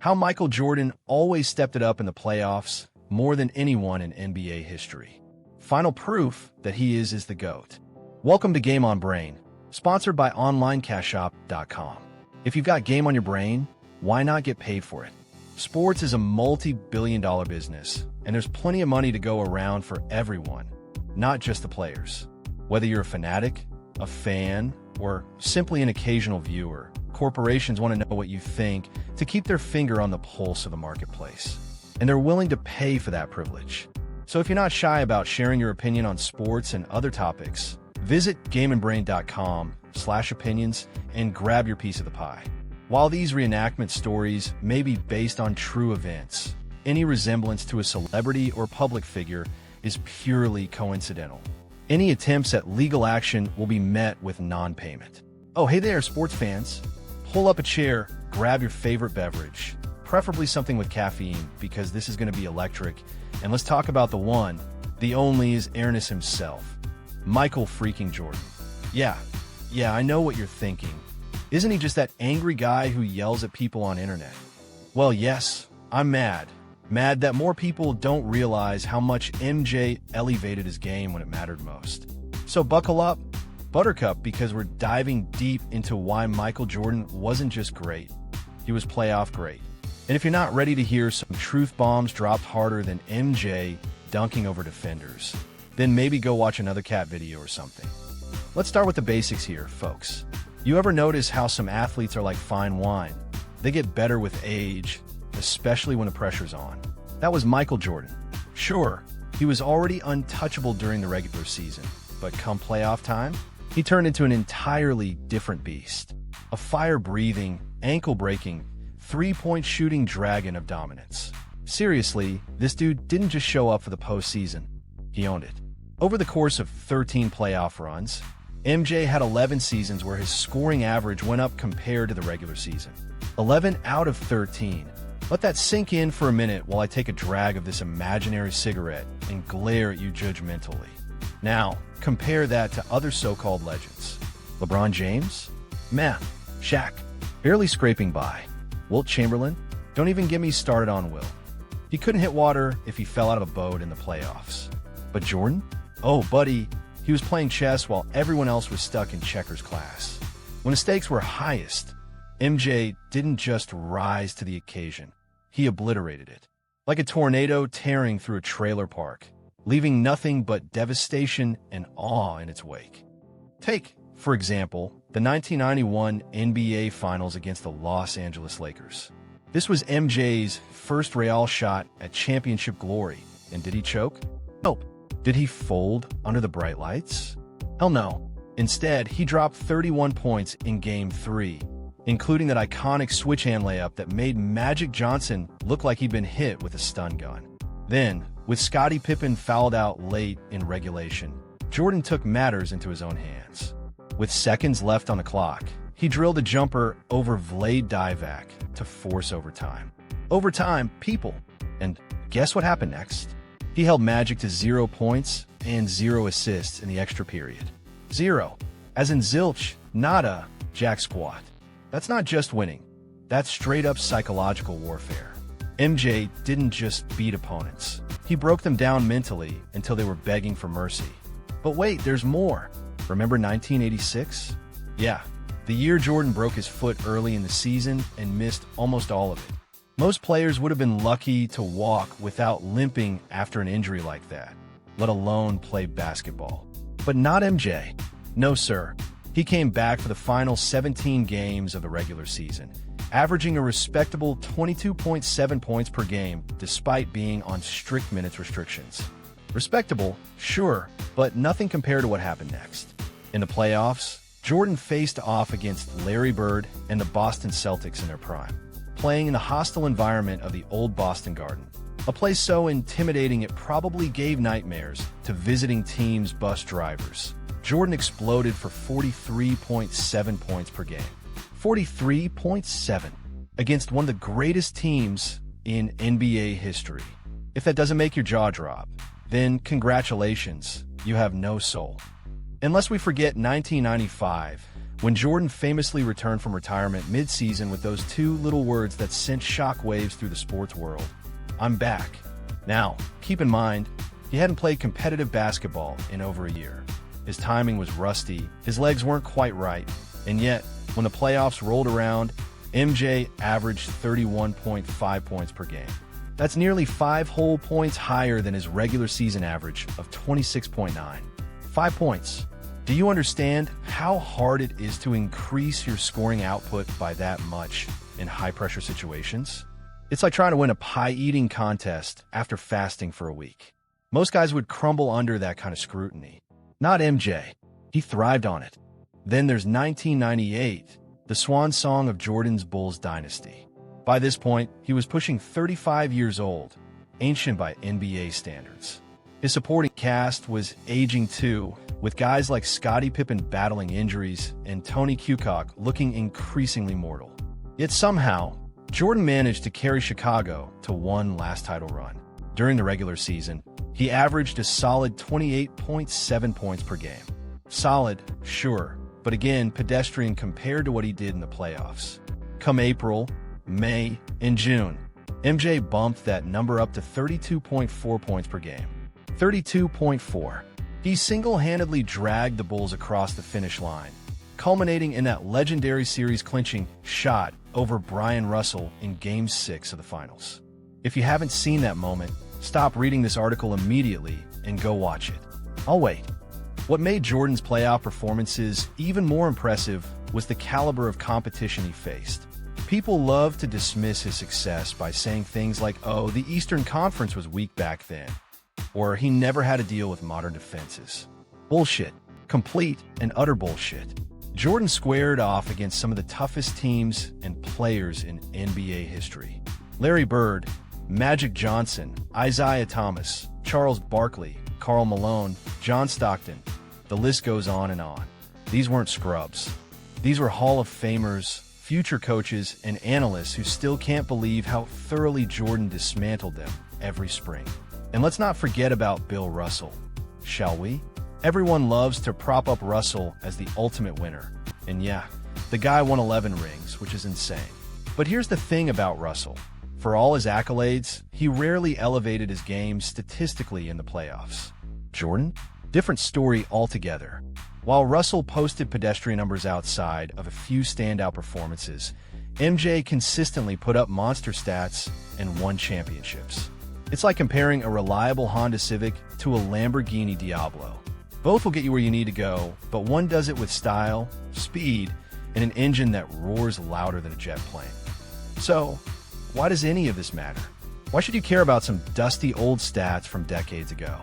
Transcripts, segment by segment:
How Michael Jordan always stepped it up in the playoffs more than anyone in NBA history. Final proof that he is the GOAT. Welcome to Game on Brain, sponsored by OnlineCashShop.com. If you've got game on your brain, why not get paid for it? Sports is a multi-billion-dollar business, and there's plenty of money to go around for everyone, not just the players. Whether you're a fanatic, a fan, or simply an occasional viewer, corporations want to know what you think to keep their finger on the pulse of the marketplace. And they're willing to pay for that privilege. So if you're not shy about sharing your opinion on sports and other topics, visit gameandbrain.com/opinions and grab your piece of the pie. While these reenactment stories may be based on true events, any resemblance to a celebrity or public figure is purely coincidental. Any attempts at legal action will be met with non-payment. Oh, hey there, sports fans. Pull up a chair, grab your favorite beverage, preferably something with caffeine because this is going to be electric, and let's talk about the one, the only is Airness himself, Michael freaking Jordan. Yeah, I know what you're thinking. Isn't he just that angry guy who yells at people on internet? Well, yes, I'm mad. Mad that more people don't realize how much MJ elevated his game when it mattered most. So buckle up, Buttercup, because we're diving deep into why Michael Jordan wasn't just great, he was playoff great. And if you're not ready to hear some truth bombs dropped harder than MJ dunking over defenders, then maybe go watch another cat video or something. Let's start with the basics here, folks. You ever notice how some athletes are like fine wine? They get better with age, especially when the pressure's on. That was Michael Jordan. Sure, he was already untouchable during the regular season, but come playoff time, he turned into an entirely different beast. A fire-breathing, ankle-breaking, three-point shooting dragon of dominance. Seriously, this dude didn't just show up for the postseason. He owned it. Over the course of 13 playoff runs, MJ had 11 seasons where his scoring average went up compared to the regular season. 11 out of 13. Let that sink in for a minute while I take a drag of this imaginary cigarette and glare at you judgmentally. Now, compare that to other so-called legends. LeBron James? Meh. Shaq? Barely scraping by. Wilt Chamberlain? Don't even get me started on Wilt. He couldn't hit water if he fell out of a boat in the playoffs. But Jordan? Oh, buddy, he was playing chess while everyone else was stuck in checkers class. When the stakes were highest, MJ didn't just rise to the occasion. He obliterated it. Like a tornado tearing through a trailer park, leaving nothing but devastation and awe in its wake. Take, for example, the 1991 NBA Finals against the Los Angeles Lakers. This was MJ's first Real shot at championship glory. And did he choke? Nope. Did he fold under the bright lights? Hell no. Instead, he dropped 31 points in Game 3, including that iconic switch-hand layup that made Magic Johnson look like he'd been hit with a stun gun. Then, with Scottie Pippen fouled out late in regulation, Jordan took matters into his own hands. With seconds left on the clock, he drilled a jumper over Vlade Divac to force overtime. Overtime, people. And guess what happened next? He held Magic to 0 points and 0 assists in the extra period. 0. As in zilch, nada, jack squat. That's not just winning. That's straight-up psychological warfare. MJ didn't just beat opponents. He broke them down mentally until they were begging for mercy. But wait, there's more. Remember 1986? Yeah, the year Jordan broke his foot early in the season and missed almost all of it. Most players would have been lucky to walk without limping after an injury like that, let alone play basketball. But not MJ. No, sir. He came back for the final 17 games of the regular season, averaging a respectable 22.7 points per game despite being on strict minutes restrictions. Respectable, sure, but nothing compared to what happened next. In the playoffs, Jordan faced off against Larry Bird and the Boston Celtics in their prime, playing in the hostile environment of the old Boston Garden, a place so intimidating it probably gave nightmares to visiting teams' bus drivers. Jordan exploded for 43.7 points per game. 43.7 against one of the greatest teams in NBA history. If that doesn't make your jaw drop, then congratulations, you have no soul. Unless we forget 1995, when Jordan famously returned from retirement mid-season with those two little words that sent shockwaves through the sports world: "I'm back." Now, keep in mind, he hadn't played competitive basketball in over a year. His timing was rusty, his legs weren't quite right, and yet, when the playoffs rolled around, MJ averaged 31.5 points per game. That's nearly 5 whole points higher than his regular season average of 26.9. 5 points. Do you understand how hard it is to increase your scoring output by that much in high-pressure situations? It's like trying to win a pie-eating contest after fasting for a week. Most guys would crumble under that kind of scrutiny. Not MJ. He thrived on it. Then there's 1998, the swan song of Jordan's Bulls dynasty. By this point, he was pushing 35 years old, ancient by NBA standards. His supporting cast was aging too, with guys like Scottie Pippen battling injuries and Tony Kukoc looking increasingly mortal. Yet somehow, Jordan managed to carry Chicago to one last title run. During the regular season, he averaged a solid 28.7 points per game. Solid, sure, but again, pedestrian compared to what he did in the playoffs. Come April, May, and June, MJ bumped that number up to 32.4 points per game. 32.4. He single-handedly dragged the Bulls across the finish line, culminating in that legendary series-clinching shot over Brian Russell in Game 6 of the Finals. If you haven't seen that moment, stop reading this article immediately and go watch it. I'll wait. What made Jordan's playoff performances even more impressive was the caliber of competition he faced. People love to dismiss his success by saying things like, "Oh, the Eastern Conference was weak back then," or "he never had to deal with modern defenses." Bullshit. Complete and utter bullshit. Jordan squared off against some of the toughest teams and players in NBA history. Larry Bird, Magic Johnson, Isaiah Thomas, Charles Barkley, Karl Malone, John Stockton. The list goes on and on. These weren't scrubs. These were Hall of Famers, future coaches, and analysts who still can't believe how thoroughly Jordan dismantled them every spring. And let's not forget about Bill Russell, shall we? Everyone loves to prop up Russell as the ultimate winner. And yeah, the guy won 11 rings, which is insane. But here's the thing about Russell. For all his accolades, he rarely elevated his game statistically in the playoffs. Jordan? Different story altogether. While Russell posted pedestrian numbers outside of a few standout performances, MJ consistently put up monster stats and won championships. It's like comparing a reliable Honda Civic to a Lamborghini Diablo. Both will get you where you need to go, but one does it with style, speed, and an engine that roars louder than a jet plane. So, why does any of this matter? Why should you care about some dusty old stats from decades ago?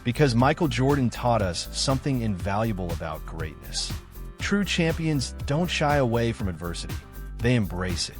Because Michael Jordan taught us something invaluable about greatness. True champions don't shy away from adversity. They embrace it.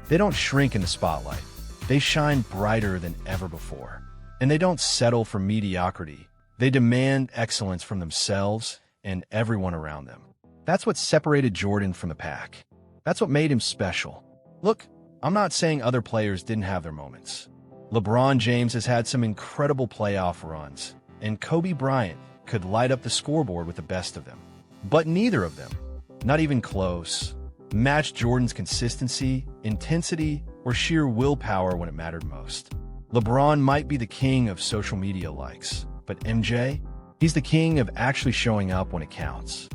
They don't shrink in the spotlight. They shine brighter than ever before. And they don't settle for mediocrity. They demand excellence from themselves and everyone around them. That's what separated Jordan from the pack. That's what made him special. Look, I'm not saying other players didn't have their moments. LeBron James has had some incredible playoff runs, and Kobe Bryant could light up the scoreboard with the best of them. But neither of them, not even close, matched Jordan's consistency, intensity, or sheer willpower when it mattered most. LeBron might be the king of social media likes, but MJ? He's the king of actually showing up when it counts.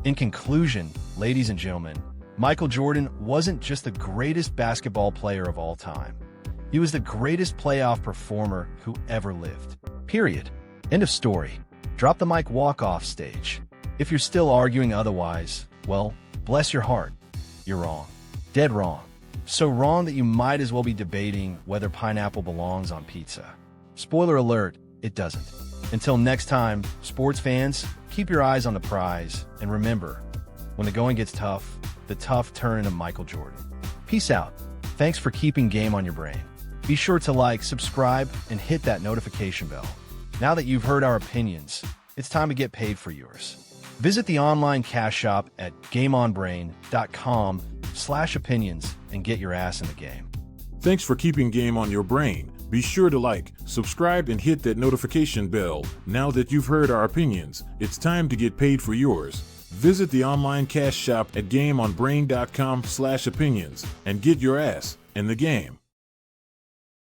In conclusion, ladies and gentlemen, Michael Jordan wasn't just the greatest basketball player of all time. He was the greatest playoff performer who ever lived. Period. End of story. Drop the mic, walk off stage. If you're still arguing otherwise, well, bless your heart. You're wrong. Dead wrong. So wrong that you might as well be debating whether pineapple belongs on pizza. Spoiler alert, it doesn't. Until next time, sports fans, keep your eyes on the prize, and remember, when the going gets tough, the tough turn into Michael Jordan. Peace out. Thanks for keeping game on your brain. Be sure to like, subscribe, and hit that notification bell. Now that you've heard our opinions, it's time to get paid for yours. Visit the online cash shop at gameonbrain.com/opinions and get your ass in the game. Thanks for keeping game on your brain. Be sure to like, subscribe, and hit that notification bell. Now that you've heard our opinions, it's time to get paid for yours. Visit the online cash shop at gameonbrain.com/opinions and get your ass in the game.